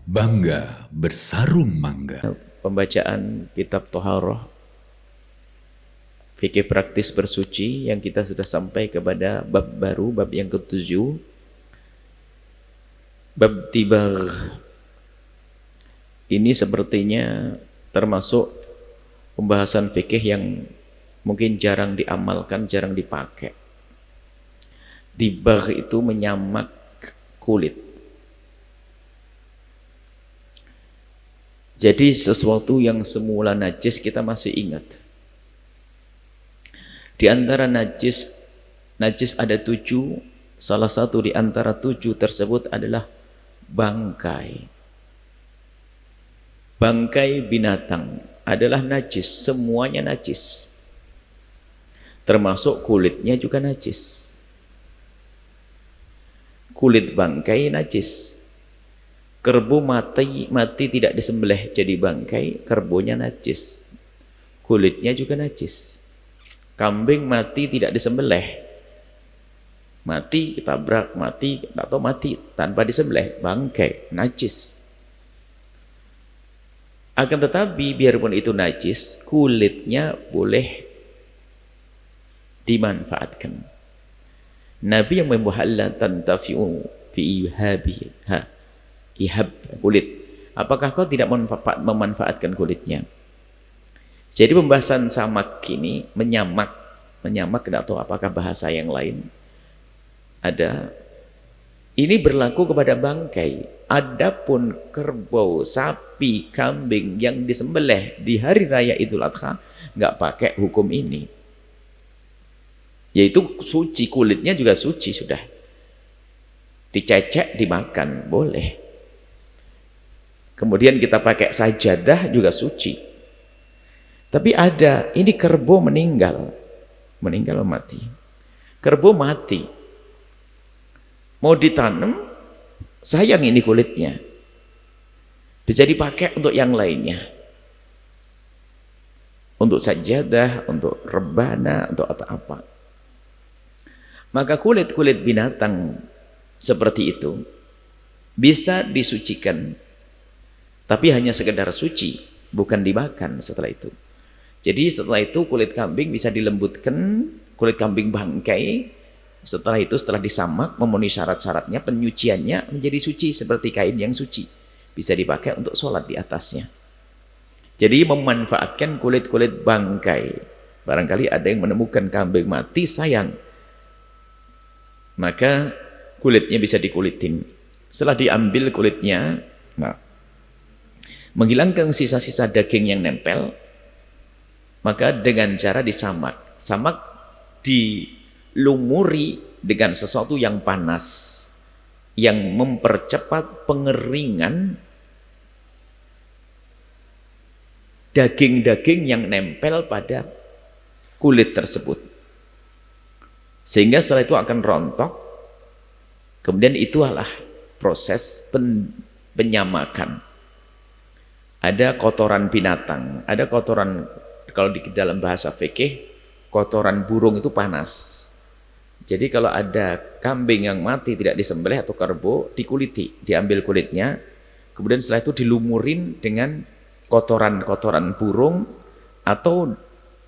Bangga bersarung mangga. Pembacaan kitab Toharoh fikih praktis bersuci yang kita sudah sampai kepada bab baru, bab yang ke-7, bab tibar. Ini sepertinya termasuk pembahasan fikih yang mungkin jarang diamalkan, jarang dipakai. Tibar itu menyamak kulit. Jadi sesuatu yang semula najis kita masih ingat. Di antara najis ada 7, salah satu di antara 7 tersebut adalah bangkai. Bangkai binatang adalah najis, semuanya najis. Termasuk kulitnya juga najis. Kulit bangkai najis. Kerbau mati tidak disembelih jadi bangkai, kerbonya najis. Kulitnya juga najis. Kambing mati tidak disembelih, mati ketabrak, mati atau mati tanpa disembelih, bangkai, najis. Akan tetapi biarpun itu najis, kulitnya boleh dimanfaatkan. Nabi yang membuhallah tantafi'u fi ihabiha, ihab kulit. Apakah kau tidak memanfaatkan kulitnya? Jadi pembahasan samak ini menyamak tidak tahu apakah bahasa yang lain ada. Ini berlaku kepada bangkai. Adapun kerbau, sapi, kambing yang disembelih di hari raya Idul Adha nggak pakai hukum ini. Yaitu suci, kulitnya juga suci sudah. Dicecek, dimakan boleh. Kemudian kita pakai sajadah juga suci. Tapi ada, ini kerbau meninggal mati. Kerbau mati. Mau ditanam, sayang ini kulitnya. Bisa dipakai untuk yang lainnya. Untuk sajadah, untuk rebana, untuk apa. Maka kulit-kulit binatang seperti itu bisa disucikan. Tapi hanya sekedar suci, bukan dimakan setelah itu. Jadi setelah itu kulit kambing bisa dilembutkan, kulit kambing bangkai. Setelah itu setelah disamak, memenuhi syarat-syaratnya, penyuciannya menjadi suci seperti kain yang suci. Bisa dipakai untuk sholat di atasnya. Jadi memanfaatkan kulit-kulit bangkai. Barangkali ada yang menemukan kambing mati, sayang. Maka kulitnya bisa dikulitin. Setelah diambil kulitnya, menghilangkan sisa-sisa daging yang nempel, maka dengan cara disamak. Samak dilumuri dengan sesuatu yang panas, yang mempercepat pengeringan daging-daging yang nempel pada kulit tersebut. Sehingga setelah itu akan rontok, kemudian itulah proses penyamakan. Ada kotoran binatang, ada kotoran, kalau di dalam bahasa fikih, kotoran burung itu panas. Jadi kalau ada kambing yang mati tidak disembelih atau kerbau, dikuliti, diambil kulitnya, kemudian setelah itu dilumurin dengan kotoran-kotoran burung atau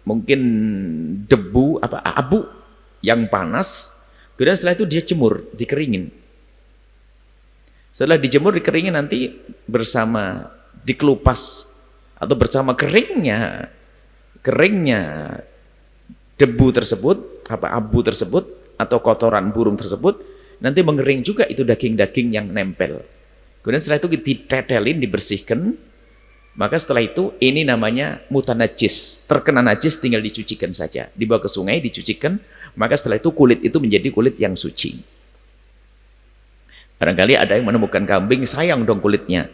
mungkin debu, abu yang panas, kemudian setelah itu dia jemur, dikeringin. Setelah dijemur, dikeringin nanti bersama dikelupas atau bersama keringnya debu tersebut, abu tersebut atau kotoran burung tersebut, nanti mengering juga itu daging-daging yang nempel. Kemudian setelah itu ditetelin, dibersihkan. Maka setelah itu ini namanya mutanajis, terkena najis tinggal dicucikan saja, dibawa ke sungai dicucikan, maka setelah itu kulit itu menjadi kulit yang suci. Barangkali ada yang menemukan kambing, sayang dong kulitnya.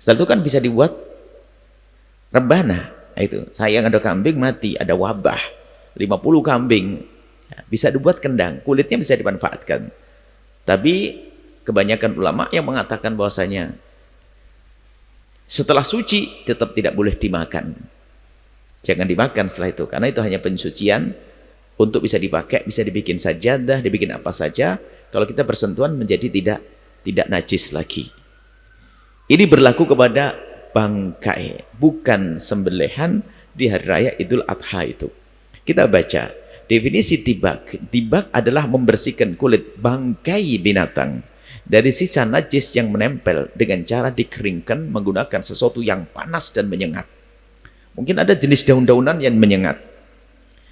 Setelah itu kan bisa dibuat rebana. Itu sayang ada kambing mati, ada wabah 50 kambing, bisa dibuat kendang, kulitnya bisa dimanfaatkan. Tapi kebanyakan ulama yang mengatakan bahwasanya setelah suci tetap tidak boleh dimakan. Jangan dimakan setelah itu, karena itu hanya pensucian untuk bisa dipakai, bisa dibikin sajadah, dibikin apa saja. Kalau kita bersentuhan menjadi tidak najis lagi. Ini berlaku kepada bangkai, bukan sembelihan di hari raya Idul Adha itu. Kita baca definisi tibak. Tibak adalah membersihkan kulit bangkai binatang dari sisa najis yang menempel dengan cara dikeringkan menggunakan sesuatu yang panas dan menyengat. Mungkin ada jenis daun-daunan yang menyengat,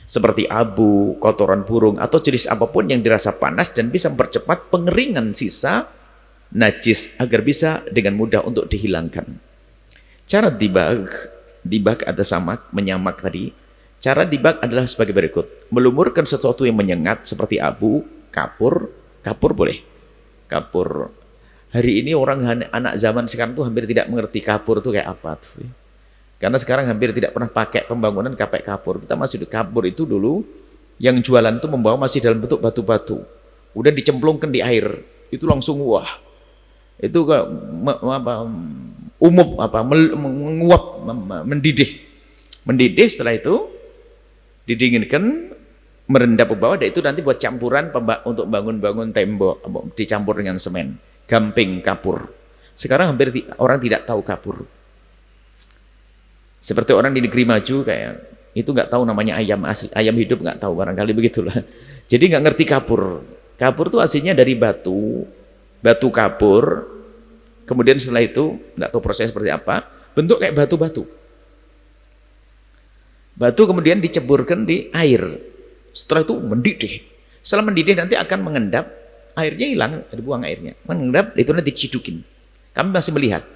seperti abu, kotoran burung, atau jenis apapun yang dirasa panas dan bisa mempercepat pengeringan sisa najis agar bisa dengan mudah untuk dihilangkan. Cara dibak ada samak, menyamak tadi. Cara dibak adalah sebagai berikut. Melumurkan sesuatu yang menyengat seperti abu, kapur boleh. Kapur. Hari ini orang anak zaman sekarang tuh hampir tidak mengerti kapur itu kayak apa tuh. Karena sekarang hampir tidak pernah pakai pembangunan pakai kapur. Kita masih di kapur itu dulu yang jualan itu membawa masih dalam bentuk batu-batu. Udah dicemplungkan di air. Itu langsung wah. Itu menguap, mendidih. Setelah itu didinginkan, merendap ke bawah, dan itu nanti buat campuran untuk bangun-bangun tembok, dicampur dengan semen, gamping kapur. Sekarang hampir orang tidak tahu kapur. Seperti orang di negeri maju kayak itu nggak tahu namanya ayam asli, ayam hidup nggak tahu, barangkali begitulah. Jadi nggak ngerti kapur. Kapur itu aslinya dari batu kapur, kemudian setelah itu nggak tahu prosesnya seperti apa, bentuk kayak batu kemudian diceburkan di air, setelah itu mendidih. Setelah mendidih nanti akan mengendap, airnya hilang, dibuang airnya, mengendap, itu nanti dicidukin. Kami masih melihat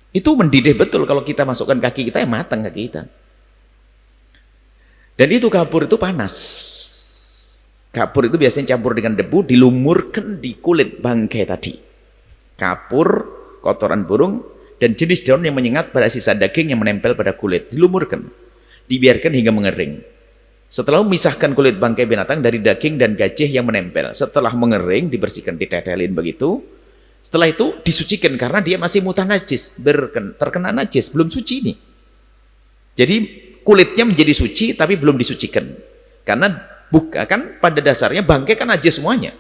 itu mendidih betul. Kalau kita masukkan kaki kita, ya matang kaki kita. Dan itu kapur itu panas. Kapur itu biasanya campur dengan debu, dilumurkan di kulit bangkai tadi. Kapur, kotoran burung, dan jenis daun yang menyengat pada sisa daging yang menempel pada kulit. Dilumurkan, dibiarkan hingga mengering. Setelah memisahkan kulit bangkai binatang dari daging dan gajih yang menempel. Setelah mengering, dibersihkan, ditetelin begitu. Setelah itu disucikan karena dia masih mutan najis, terkena najis, belum suci ini. Jadi kulitnya menjadi suci tapi belum disucikan. Karena kan pada dasarnya bangkai kan najis semuanya.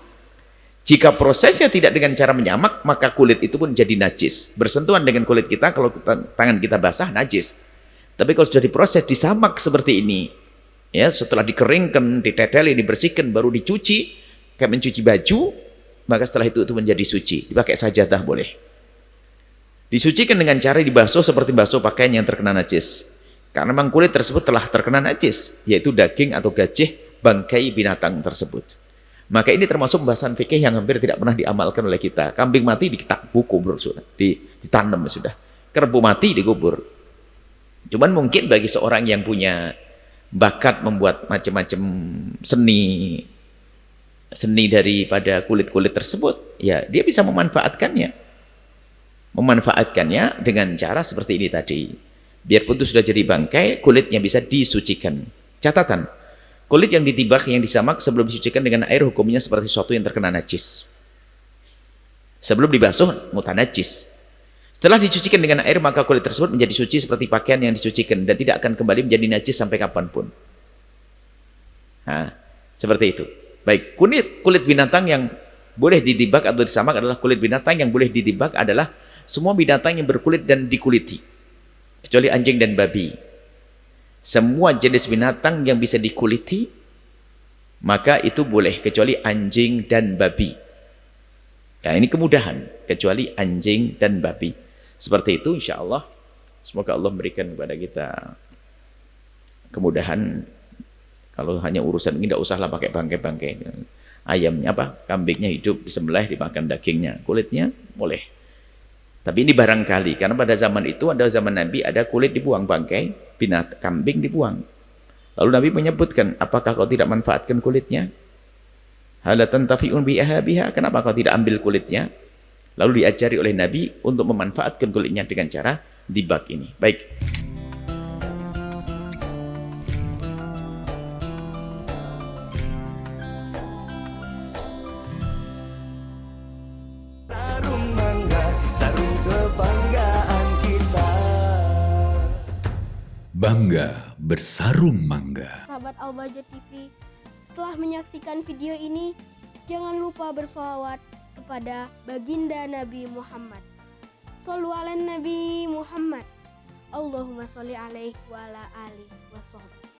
Jika prosesnya tidak dengan cara menyamak, maka kulit itu pun jadi najis. Bersentuhan dengan kulit kita, kalau tangan kita basah, najis. Tapi kalau sudah diproses, disamak seperti ini, ya, setelah dikeringkan, ditetelin, dibersihkan, baru dicuci, kayak mencuci baju, maka setelah itu menjadi suci. Dipakai sajadah boleh. Disucikan dengan cara dibasuh seperti basuh pakaian yang terkena najis. Karena memang kulit tersebut telah terkena najis, yaitu daging atau gajih bangkai binatang tersebut. Maka ini termasuk pembahasan fikih yang hampir tidak pernah diamalkan oleh kita. Kambing mati dikubur sudah, ditanam sudah. Kerbau mati dikubur. Cuman mungkin bagi seorang yang punya bakat membuat macam-macam seni daripada kulit-kulit tersebut, ya dia bisa memanfaatkannya dengan cara seperti ini tadi. Biarpun itu sudah jadi bangkai, kulitnya bisa disucikan. Catatan, kulit yang ditibak, yang disamak sebelum disucikan dengan air, hukumnya seperti sesuatu yang terkena najis. Sebelum dibasuh, mutanajis. Setelah dicucikan dengan air, maka kulit tersebut menjadi suci seperti pakaian yang disucikan dan tidak akan kembali menjadi najis sampai kapanpun. Nah, seperti itu. Baik, kulit binatang yang boleh ditibak atau disamak adalah kulit binatang yang boleh ditibak adalah semua binatang yang berkulit dan dikuliti, kecuali anjing dan babi. Semua jenis binatang yang bisa dikuliti, maka itu boleh, kecuali anjing dan babi. Nah, ini kemudahan, kecuali anjing dan babi. Seperti itu insya Allah. Semoga Allah memberikan kepada kita kemudahan. Kalau hanya urusan ini tidak usahlah pakai bangkai-bangkai. Ayamnya kambingnya hidup, disembelih, dimakan dagingnya, kulitnya boleh. Tapi ini barangkali, karena pada zaman itu, ada zaman Nabi, ada kulit dibuang, bangkai kambing dibuang. Lalu Nabi menyebutkan, apakah kau tidak manfaatkan kulitnya? Halatan tafi'un biha, kenapa kau tidak ambil kulitnya? Lalu diajari oleh Nabi untuk memanfaatkan kulitnya dengan cara dibak ini. Baik. Bangga bersarung mangga. Sahabat Al-Bahjah TV, setelah menyaksikan video ini, jangan lupa bersolawat kepada baginda Nabi Muhammad Shollu ala Nabi Muhammad. Allahumma sholli alaihi wa ala alihi wa sahbihi.